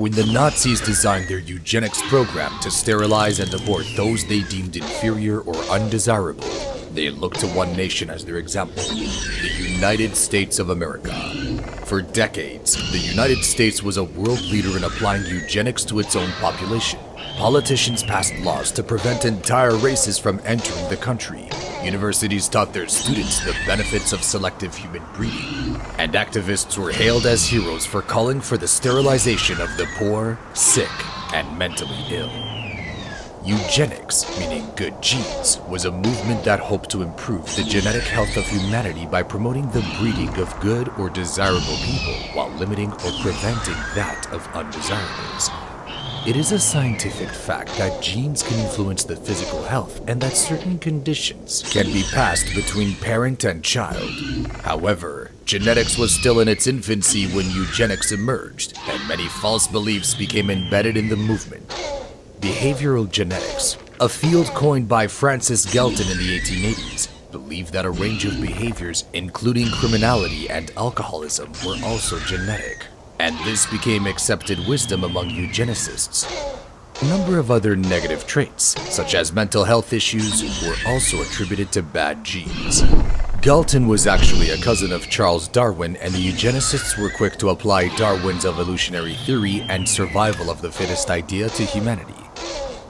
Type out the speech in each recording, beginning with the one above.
When the Nazis designed their eugenics program to sterilize and abort those they deemed inferior or undesirable, they looked to one nation as their example, the United States of America. For decades, the United States was a world leader in applying eugenics to its own population. Politicians passed laws to prevent entire races from entering the country. Universities taught their students the benefits of selective human breeding. And activists were hailed as heroes for calling for the sterilization of the poor, sick, and mentally ill. Eugenics, meaning good genes, was a movement that hoped to improve the genetic health of humanity by promoting the breeding of good or desirable people while limiting or preventing that of undesirables. It is a scientific fact that genes can influence the physical health and that certain conditions can be passed between parent and child. However, genetics was still in its infancy when eugenics emerged, and many false beliefs became embedded in the movement. Behavioral genetics, a field coined by Francis Galton in the 1880s, believed that a range of behaviors, including criminality and alcoholism, were also genetic. And this became accepted wisdom among eugenicists. A number of other negative traits, such as mental health issues, were also attributed to bad genes. Galton was actually a cousin of Charles Darwin, and the eugenicists were quick to apply Darwin's evolutionary theory and survival of the fittest idea to humanity.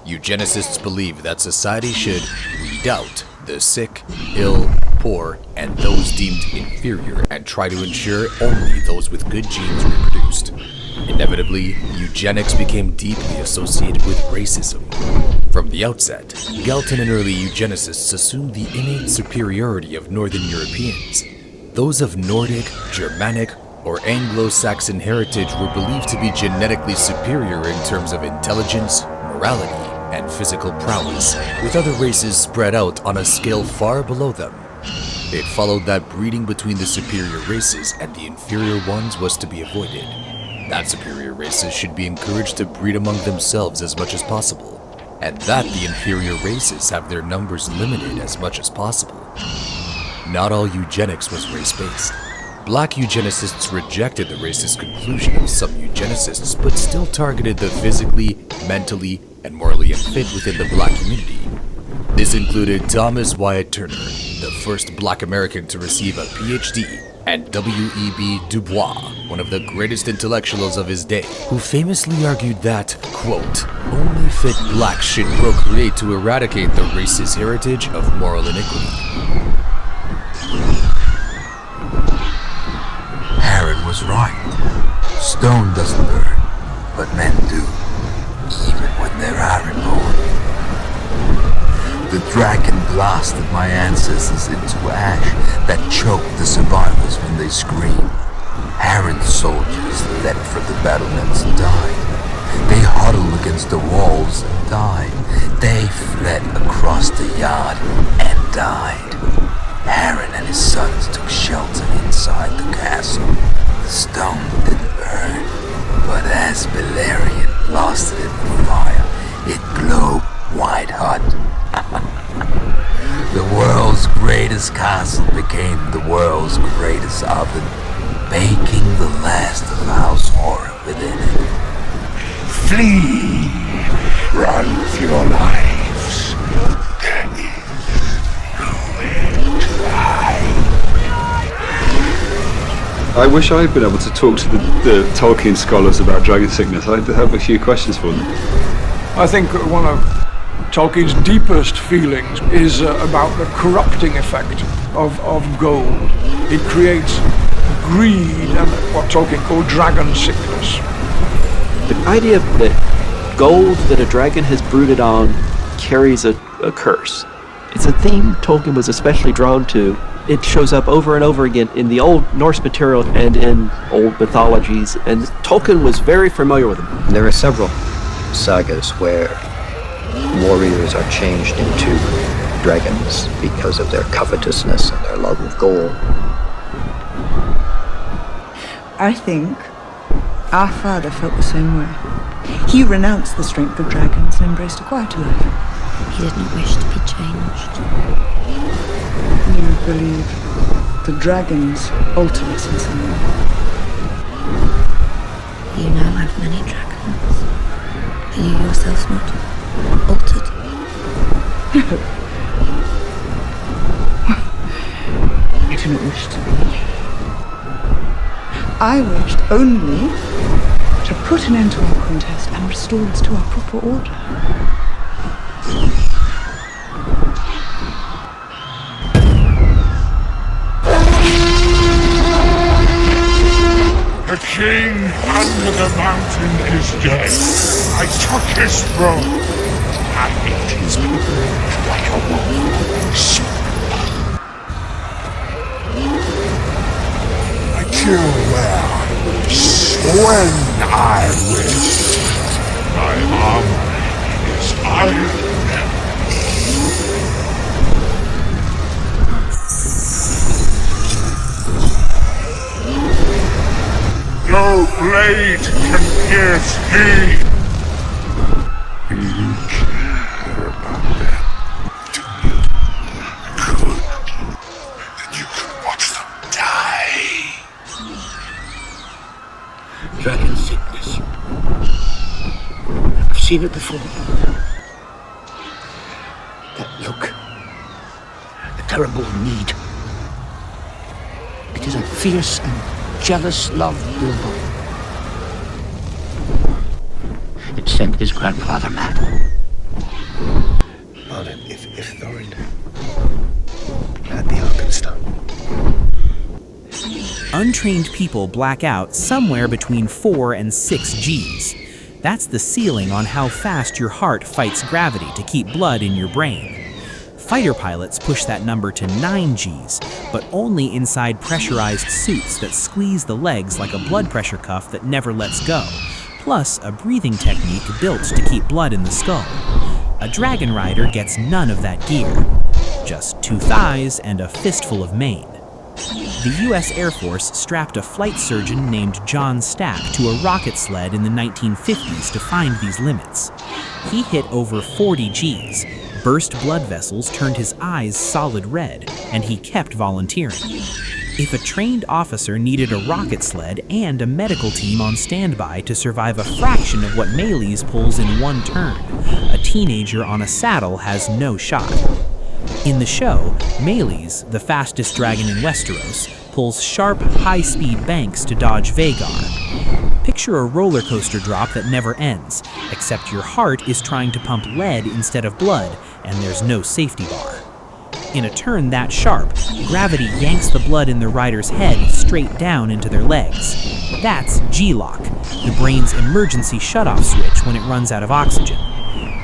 Eugenicists believe that society should weed out the sick, ill, poor, and those deemed inferior, and try to ensure only those with good genes reproduced. Inevitably, eugenics became deeply associated with racism. From the outset, Galton and early eugenicists assumed the innate superiority of Northern Europeans. Those of Nordic, Germanic, or Anglo-Saxon heritage were believed to be genetically superior in terms of intelligence, morality, and physical prowess, with other races spread out on a scale far below them. It followed that breeding between the superior races and the inferior ones was to be avoided. That superior races should be encouraged to breed among themselves as much as possible, and that the inferior races have their numbers limited as much as possible. Not all eugenics was race-based. Black eugenicists rejected the racist conclusion of some eugenicists, but still targeted the physically, mentally, and morally unfit within the black community. This included Thomas Wyatt Turner, the first black American to receive a PhD, and W.E.B. Du Bois, one of the greatest intellectuals of his day, who famously argued that, quote, only fit blacks should procreate to eradicate the racist heritage of moral iniquity. Aaron was right. Stone doesn't burn, but men do, even when they're iron-born. The dragon blasted my ancestors into ash that choked the survivors when they screamed. Aaron's soldiers leapt from the battlements and died. They huddled against the walls and died. They fled across the yard and died. Aaron and his sons took shelter inside the castle. The stone didn't burn, but as Beleriand blasted it with fire, it glowed white hot. The world's greatest castle became the world's greatest oven, baking the last of House Horror within it. Flee! Run for your lives. There is nowhere to hide. I wish I had been able to talk to the Tolkien scholars about dragon sickness. I have a few questions for them. I think one of Tolkien's deepest feelings is about the corrupting effect of gold. It creates greed and what Tolkien called dragon sickness. The idea that gold that a dragon has brooded on carries a curse. It's a theme Tolkien was especially drawn to. It shows up over and over again in the old Norse material and in old mythologies, and Tolkien was very familiar with them. There are several sagas where warriors are changed into dragons because of their covetousness and their love of gold. I think our father felt the same way. He renounced the strength of dragons and embraced a quieter life. He didn't wish to be changed. You believe the dragons alter us in some way? You now have many dragons. dragons. Are you yourself not altered? I do not wish to be. I wished only to put an end to our contest and restore us to our proper order. The king under the mountain is dead. I took his throne. I ate his people like a wolf. I kill where I wish, when I wish. My armor is iron. No blade can pierce me! You care about them, do you? Good. Then you can watch them die. Dragon sickness. I've seen it before. That look. A terrible need. It is a fierce and jealous love, Bilbo. It sent his grandfather mad. Martin, if Thorin had the Arkenstone. Untrained people black out somewhere between 4 and 6 Gs. That's the ceiling on how fast your heart fights gravity to keep blood in your brain. Fighter pilots push that number to 9 Gs, but only inside pressurized suits that squeeze the legs like a blood pressure cuff that never lets go, plus a breathing technique built to keep blood in the skull. A dragon rider gets none of that gear, just 2 thighs and a fistful of mane. The US Air Force strapped a flight surgeon named John Stapp to a rocket sled in the 1950s to find these limits. He hit over 40 Gs, burst blood vessels turned his eyes solid red, and he kept volunteering. If a trained officer needed a rocket sled and a medical team on standby to survive a fraction of what Meleys pulls in one turn, a teenager on a saddle has no shot. In the show, Meleys, the fastest dragon in Westeros, pulls sharp, high-speed banks to dodge Vhagar. Picture a roller coaster drop that never ends, except your heart is trying to pump lead instead of blood, and there's no safety bar. In a turn that sharp, gravity yanks the blood in the rider's head straight down into their legs. That's G-Lock, the brain's emergency shutoff switch when it runs out of oxygen.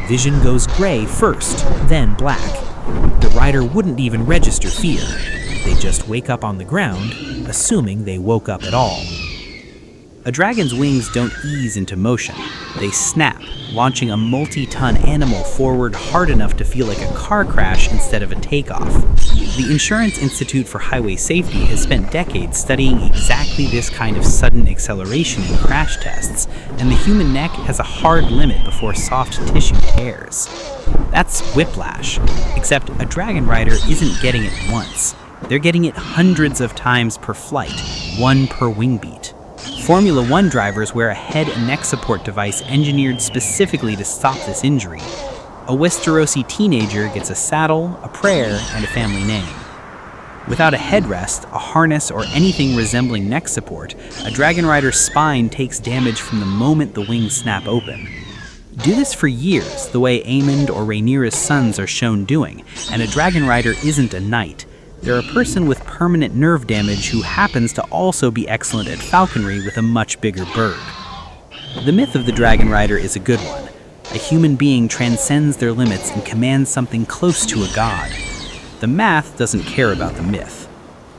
Vision goes gray first, then black. The rider wouldn't even register fear. They just wake up on the ground, assuming they woke up at all. A dragon's wings don't ease into motion. They snap, launching a multi-ton animal forward hard enough to feel like a car crash instead of a takeoff. The Insurance Institute for Highway Safety has spent decades studying exactly this kind of sudden acceleration in crash tests, and the human neck has a hard limit before soft tissue tears. That's whiplash, except a dragon rider isn't getting it once. They're getting it hundreds of times per flight, 1 per wing beat. Formula One drivers wear a head and neck support device engineered specifically to stop this injury. A Westerosi teenager gets a saddle, a prayer, and a family name. Without a headrest, a harness, or anything resembling neck support, a dragon rider's spine takes damage from the moment the wings snap open. Do this for years, the way Aemond or Rhaenyra's sons are shown doing, and a dragon rider isn't a knight. They're a person with permanent nerve damage who happens to also be excellent at falconry with a much bigger bird. The myth of the dragon rider is a good one. A human being transcends their limits and commands something close to a god. The math doesn't care about the myth.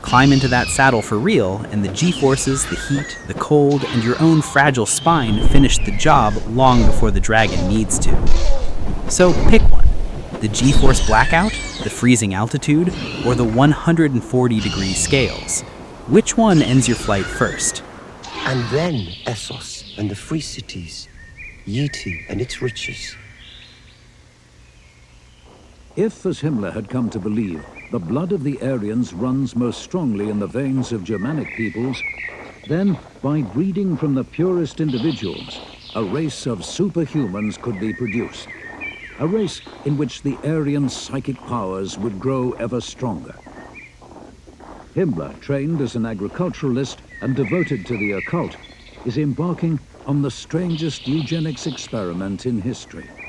Climb into that saddle for real, and the G-forces, the heat, the cold, and your own fragile spine finish the job long before the dragon needs to. So pick one. The G-force blackout, the freezing altitude, or the 140-degree scales. Which one ends your flight first? And then Essos and the free cities, Yeti and its riches. If, as Himmler had come to believe, the blood of the Aryans runs most strongly in the veins of Germanic peoples, then, by breeding from the purest individuals, a race of superhumans could be produced. A race in which the Aryan psychic powers would grow ever stronger. Himmler, trained as an agriculturalist and devoted to the occult, is embarking on the strangest eugenics experiment in history.